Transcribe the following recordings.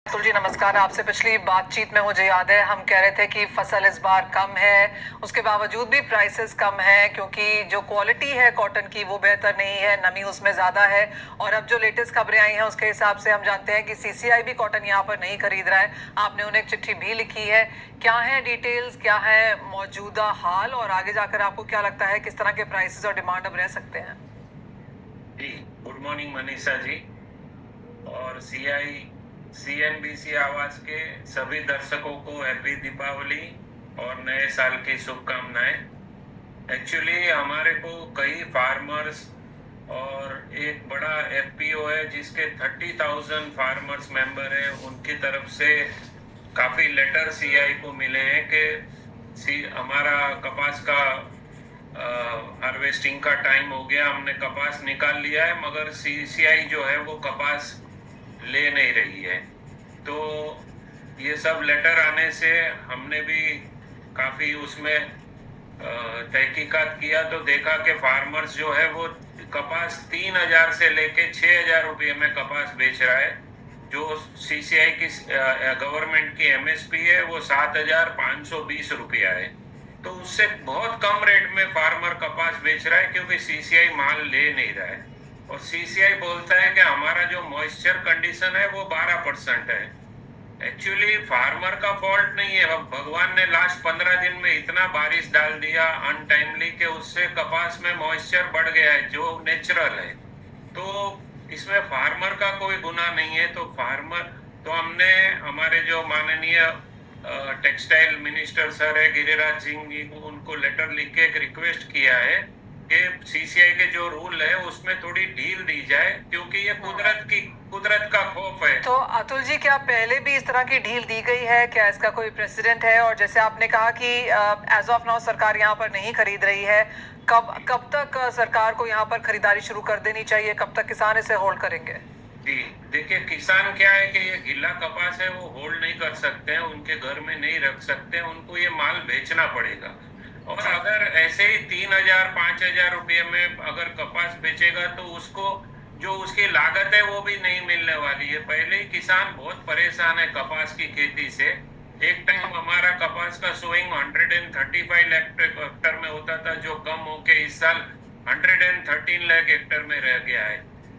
अतुल जी नमस्कार। आपसे पिछली बातचीत में मुझे याद है हम कह रहे थे कि फसल इस बार कम है, उसके बावजूद भी प्राइसेस कम है क्योंकि जो क्वालिटी है कॉटन की वो बेहतर नहीं है, नमी उसमें ज़्यादा है। और अब जो लेटेस्ट खबरें आई हैं उसके हिसाब से हम जानते हैं कि सीसीआई भी कॉटन यहाँ पर नहीं खरीद रहा है। आपने उन्हें एक चिट्ठी भी लिखी है। क्या है डिटेल्स, क्या है मौजूदा हाल और आगे जाकर आपको क्या लगता है किस तरह के प्राइसेस और डिमांड अब रह सकते हैं? जी, गुड मॉर्निंग मनीषा जी और सीएनबीसी आवाज के सभी दर्शकों को हैप्पी दीपावली और नए साल की शुभकामनाएं। एक्चुअली हमारे को कई फार्मर्स और एक बड़ा एफपीओ है जिसके 30,000 फार्मर्स मेंबर हैं, उनकी तरफ से काफी लेटर सीआई को मिले हैं कि हमारा कपास का हार्वेस्टिंग का टाइम हो गया, हमने कपास निकाल लिया है, मगर सीसीआई जो है वो कपास ले नहीं रही है। तो ये सब लेटर आने से हमने भी काफी उसमें तहकीकात किया तो देखा कि फार्मर्स जो है वो कपास 3,000 से लेके 6,000 रुपये में कपास बेच रहा है। जो सीसीआई की गवर्नमेंट की एमएसपी है वो 7,520 रुपया है। तो उससे बहुत कम रेट में फार्मर कपास बेच रहा है क्योंकि सीसीआई माल ले नहीं रहा है। और सीसीआई बोलता है कि हमारा जो मॉइस्चर कंडीशन है वो 12% है। एक्चुअली फार्मर का फॉल्ट नहीं है, भगवान ने लास्ट 15 दिन में इतना बारिश डाल दिया अनटाइमली कि उससे कपास में मॉइस्चर बढ़ गया है जो नेचुरल है। तो इसमें फार्मर का कोई गुनाह नहीं है। तो हमने हमारे जो माननीय टेक्सटाइल मिनिस्टर सर है गिरिराज सिंह जी को, उनको लेटर लिख के एक रिक्वेस्ट किया है कि सीसीआई के जो रूल है उसमें थोड़ी ढील दी जाए क्योंकि ये कुदरत का खौफ है। तो अतुल जी क्या पहले भी इस तरह की ढील दी गई है? क्या इसका कोई प्रेसिडेंट है? और जैसे आपने कहा कि एज ऑफ नाउ सरकार यहाँ पर नहीं खरीद रही है, कब कब तक सरकार को यहाँ पर खरीदारी शुरू कर देनी चाहिए? कब तक किसान इसे होल्ड करेंगे? जी देखिए, किसान क्या है कि ये गीला कपास है वो होल्ड नहीं कर सकते हैं, उनके घर में नहीं रख सकते हैं, उनको ये माल बेचना पड़ेगा। और अगर ऐसे ही 3,000 5,000 रुपये में अगर कपास बेचेगा तो उसको जो उसकी लागत है वो भी नहीं मिलने वाली है। पहले ही किसान बहुत परेशान है कपास की खेती से। एक टाइम हमारा कपास का सोइंग 135 लाख हेक्टर में होता था जो कम होके इस साल 113 लाख हेक्टर में रह गया है।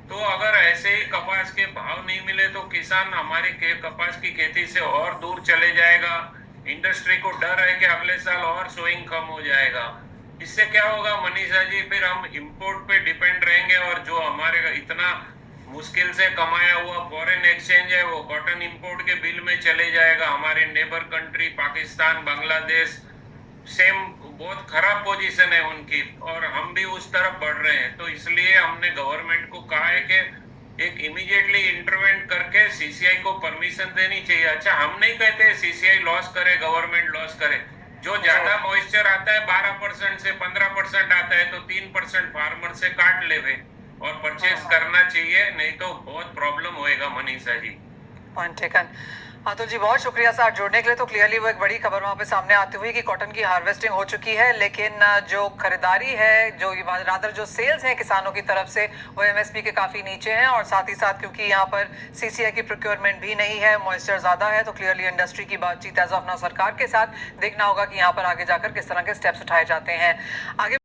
तो अगर ऐसे ही कपास के भाव नहीं मिले तो किसान हमारी कपास की खेती से और दूर चले जाएगा। इंडस्ट्री को डर है कि अगले साल और सोइंग कम हो जाएगा। इससे क्या होगा मनीषा जी, फिर हम इंपोर्ट पे डिपेंड रहेंगे और जो हमारे इतना मुश्किल से कमाया हुआ फॉरेन एक्सचेंज है वो कॉटन इंपोर्ट के बिल में चले जाएगा। हमारे neighbour country Pakistan Bangladesh same बहुत खराब पोजीशन है उनकी और हम भी उस तरफ बढ़ रहे हैं। तो इसलिए हमने गवर्नमेंट को कहा है कि एक इमीडिएटली इंटरवेंट करके सीसीआई को परमिशन देनी चाहिए। अच्छा, हम नहीं कहते सीसीआई लॉस करे, गवर्नमेंट लॉस करे। जो ज्यादा मॉइस्चर आता है 12% से 15% आता है तो 3% फार्मर से काट लेवे और परचेस करना चाहिए, नहीं तो बहुत प्रॉब्लम होएगा मनीषा जी। Point taken. अतुल जी बहुत शुक्रिया साथ जुड़ने के लिए। तो क्लियरली वो एक बड़ी खबर वहाँ पे सामने आती हुई कि कॉटन की हार्वेस्टिंग हो चुकी है, लेकिन जो खरीदारी है, जो रादर जो सेल्स हैं किसानों की तरफ से वो एमएसपी के काफ़ी नीचे हैं। और साथ ही साथ क्योंकि यहाँ पर सीसीआई की प्रोक्योरमेंट भी नहीं है, मॉइस्चर ज़्यादा है, तो क्लियरली इंडस्ट्री की बातचीत एज ऑफ नाउ सरकार के साथ देखना होगा कि यहाँ पर आगे जाकर किस तरह के स्टेप्स उठाए जाते हैं। आगे